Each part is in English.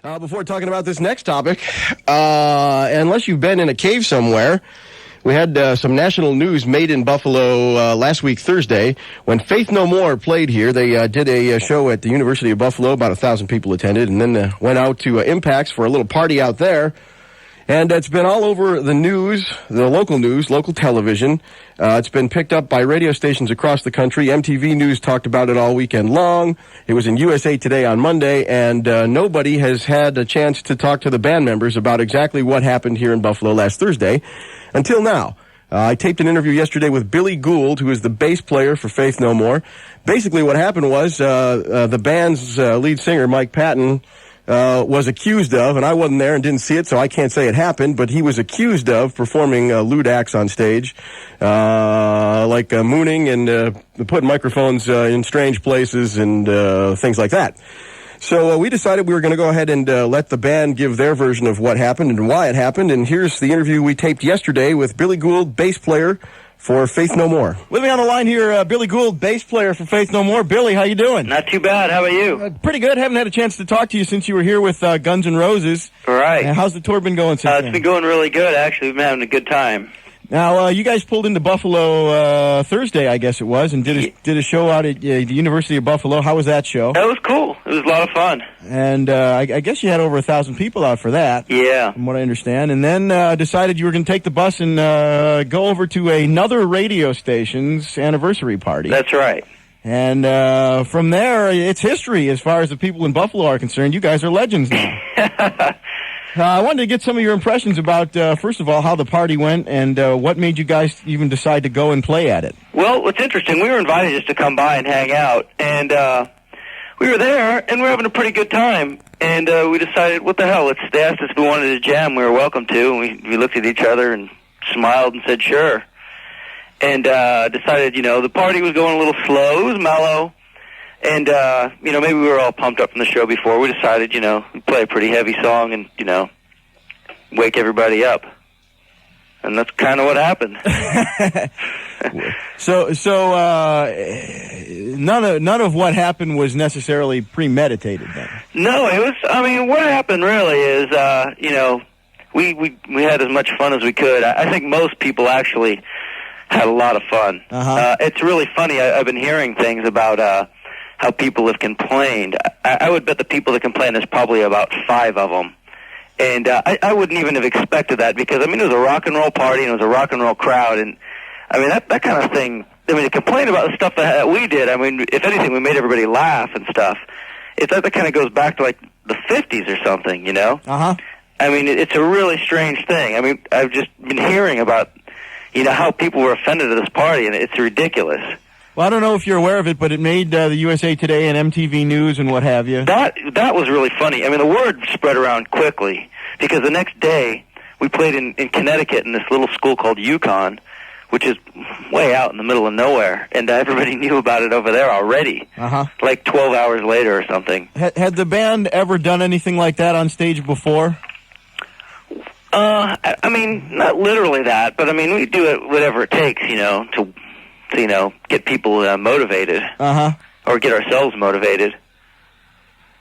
Before talking about this next topic, unless you've been in a cave somewhere, we had some national news made in Buffalo last week, Thursday, when Faith No More played here. They did a show at the University of Buffalo. About 1,000 people attended, and then went out to Impacts for a little party out there. And it's been all over the news, the local news, local television. It's been picked up by radio stations across the country. MTV News talked about it all weekend long. It was in USA Today on Monday, and nobody has had a chance to talk to the band members about exactly what happened here in Buffalo last Thursday until now. I taped an interview yesterday with Billy Gould, who is the bass player for Faith No More. Basically what happened was the band's lead singer, Mike Patton, was accused of, and I wasn't there and didn't see it, so I can't say it happened, but he was accused of performing lewd acts on stage, like mooning and putting microphones in strange places and things like that. So we decided we were going to go ahead and let the band give their version of what happened and why it happened, and here's the interview we taped yesterday with Billy Gould, bass player for Faith No More. With me on the line here, Billy Gould, bass player for Faith No More. Billy, how you doing? Not too bad. How about you? Pretty good. Haven't had a chance to talk to you since you were here with Guns N' Roses. Right. How's the tour been going since then? It's been going really good, actually. We've been having a good time. Now, you guys pulled into Buffalo Thursday, I guess it was, and did a show out at the University of Buffalo. How was that show? That was cool. It was a lot of fun. And I guess you had over 1,000 people out for that. Yeah. From what I understand. And then decided you were going to take the bus and go over to another radio station's anniversary party. That's right. And from there, it's history as far as the people in Buffalo are concerned. You guys are legends now. I wanted to get some of your impressions about, first of all, how the party went and what made you guys even decide to go and play at it. Well, what's interesting, we were invited just to come by and hang out, and we were there, and we were having a pretty good time, and we decided, what the hell, they asked us if we wanted to jam, we were welcome to, and we looked at each other and smiled and said, sure, and decided, the party was going a little slow, it was mellow, and, maybe we were all pumped up from the show before. We decided, we'd play a pretty heavy song and, wake everybody up. And that's kind of what happened. So none of what happened was necessarily premeditated then? No, it was, what happened really is, we had as much fun as we could. I think most people actually had a lot of fun. Uh-huh. It's really funny. I've been hearing things about, how people have complained. I would bet the people that complain, there's probably about 5 of them. And I wouldn't even have expected that because, it was a rock and roll party and it was a rock and roll crowd. And, that kind of thing, to complain about the stuff that we did, if anything, we made everybody laugh and stuff. That kind of goes back to, the 50s or something, Uh-huh. It's a really strange thing. I've just been hearing about, how people were offended at this party, and it's ridiculous. Well, I don't know if you're aware of it, but it made the USA Today and MTV News and what have you. That was really funny. The word spread around quickly because the next day we played in Connecticut in this little school called Yukon, which is way out in the middle of nowhere, and everybody knew about it over there already. Uh-huh. 12 hours later or something. Had the band ever done anything like that on stage before? Not literally that, but we do it whatever it takes, to get people motivated. Uh-huh. Or get ourselves motivated.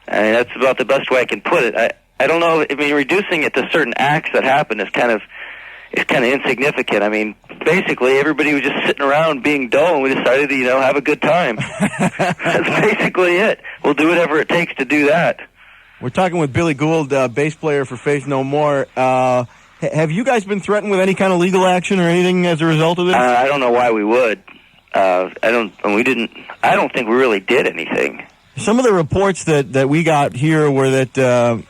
That's about the best way I can put it. I don't know, reducing it to certain acts that happen is kind of insignificant. Basically, everybody was just sitting around being dull, and we decided to, have a good time. That's basically it. We'll do whatever it takes to do that. We're talking with Billy Gould, bass player for Faith No More. Have you guys been threatened with any kind of legal action or anything as a result of this? I don't know why we would. I don't think we really did anything. Some of the reports that we got here were that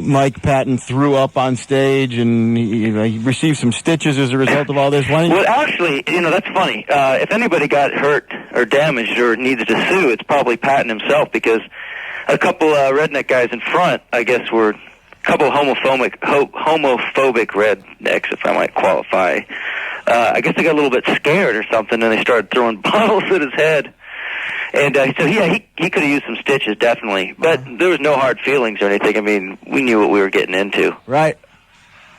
Mike Patton threw up on stage and he received some stitches as a result of all this. Well, actually, that's funny. If anybody got hurt or damaged or needs to sue, it's probably Patton himself because a couple redneck guys in front, I guess, were a couple homophobic rednecks, if I might qualify. I guess they got a little bit scared or something, and they started throwing bottles at his head. And so, yeah, he could have used some stitches, definitely. But there was no hard feelings or anything. We knew what we were getting into. Right.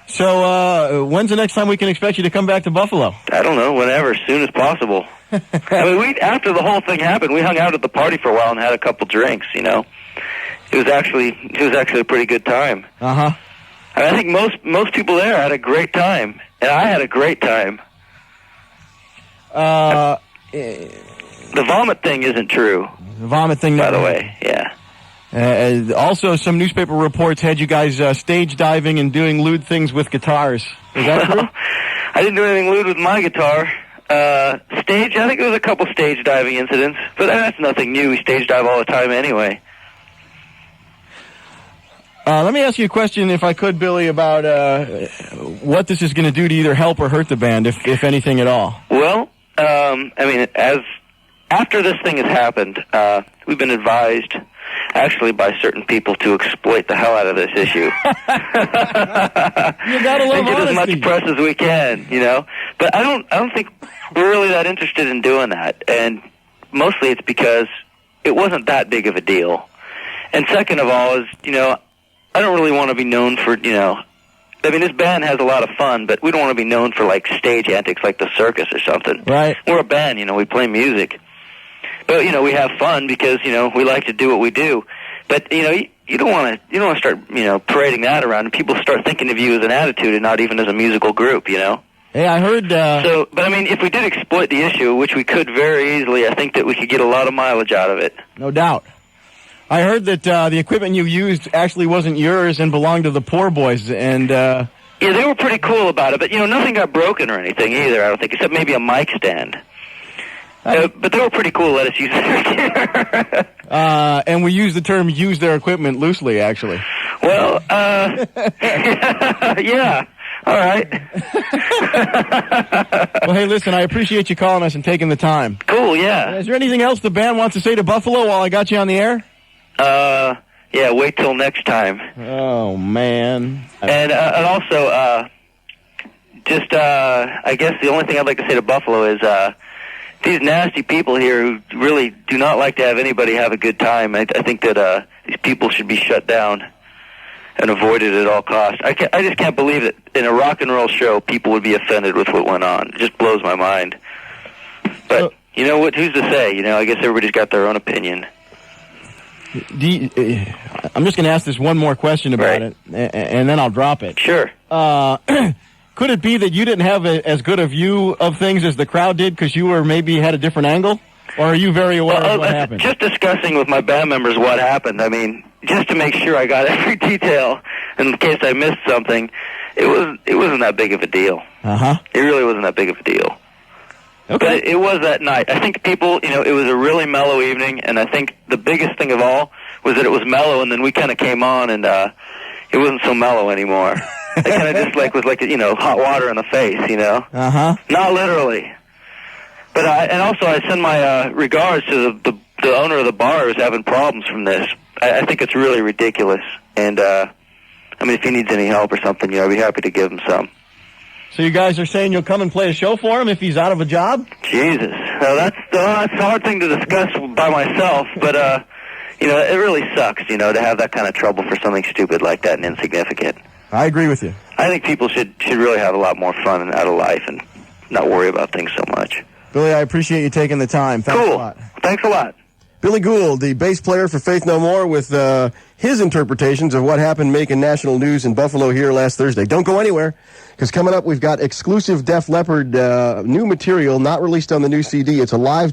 So when's the next time we can expect you to come back to Buffalo? I don't know, whenever, as soon as possible. After the whole thing happened, we hung out at the party for a while and had a couple drinks, it was actually a pretty good time. Uh-huh. And I think most people there had a great time, and I had a great time. The vomit thing isn't true. The vomit thing, by the way, yeah. Also, some newspaper reports had you guys stage diving and doing lewd things with guitars. Is that true? I didn't do anything lewd with my guitar. I think there was a couple stage diving incidents, but that's nothing new. We stage dive all the time anyway. Let me ask you a question, if I could, Billy, about what this is going to do to either help or hurt the band, if anything at all. Well, after this thing has happened, we've been advised, actually, by certain people to exploit the hell out of this issue. You gotta love and get honesty. as much press as we can, you know. But I don't think we're really that interested in doing that, and mostly it's because it wasn't that big of a deal. And second of all is, you know, I don't really want to be known for, you know, I mean, this band has a lot of fun, but we don't want to be known for, like, stage antics like the circus or something. Right. We're a band, you know, we play music. But, you know, we have fun because, you know, we like to do what we do. But, you know, you don't want to start, you know, parading that around, and people start thinking of you as an attitude and not even as a musical group, you know? Hey, I heard... But, I mean, if we did exploit the issue, which we could very easily, I think that we could get a lot of mileage out of it. No doubt. I heard that the equipment you used actually wasn't yours and belonged to the Poor Boys, and... Yeah, they were pretty cool about it, but, you know, nothing got broken or anything either, I don't think, except maybe a mic stand. But they were pretty cool to let us use their gear. And we use the term use their equipment loosely, actually. Well, yeah. All right. Well, hey, listen, I appreciate you calling us and taking the time. Cool, yeah. Is there anything else the band wants to say to Buffalo while I got you on the air? Yeah, wait till next time. Oh, man. And also, I guess the only thing I'd like to say to Buffalo is, these nasty people here who really do not like to have anybody have a good time, I think that these people should be shut down and avoided at all costs. I just can't believe that in a rock and roll show people would be offended with what went on. It just blows my mind. But you know what? Who's to say? You know, I guess everybody's got their own opinion. I'm just going to ask this one more question about it, and then I'll drop it. Sure. Could it be that you didn't have as good a view of things as the crowd did because you were maybe had a different angle? Or are you very aware of what happened? Just discussing with my band members what happened. I mean, just to make sure I got every detail in case I missed something, it wasn't that big of a deal. Uh-huh. It really wasn't that big of a deal. Okay. But it was that night. I think people, you know, it was a really mellow evening, and I think the biggest thing of all was that it was mellow, and then we kind of came on, and it wasn't so mellow anymore. It kind of just was like, you know, hot water in the face, you know? Uh-huh. Not literally. But and also I send my regards to the owner of the bar who's having problems from this. I think it's really ridiculous. And, I mean, if he needs any help or something, you know, I'd be happy to give him some. So you guys are saying you'll come and play a show for him if he's out of a job? Jesus. Well, that's a hard thing to discuss by myself, but, you know, it really sucks, you know, to have that kind of trouble for something stupid like that and insignificant. I agree with you. I think people should really have a lot more fun out of life and not worry about things so much. Billy, I appreciate you taking the time. Thanks a lot. Thanks a lot. Billy Gould, the bass player for Faith No More, with his interpretations of what happened making national news in Buffalo here last Thursday. Don't go anywhere, because coming up we've got exclusive Def Leppard new material not released on the new CD. It's a live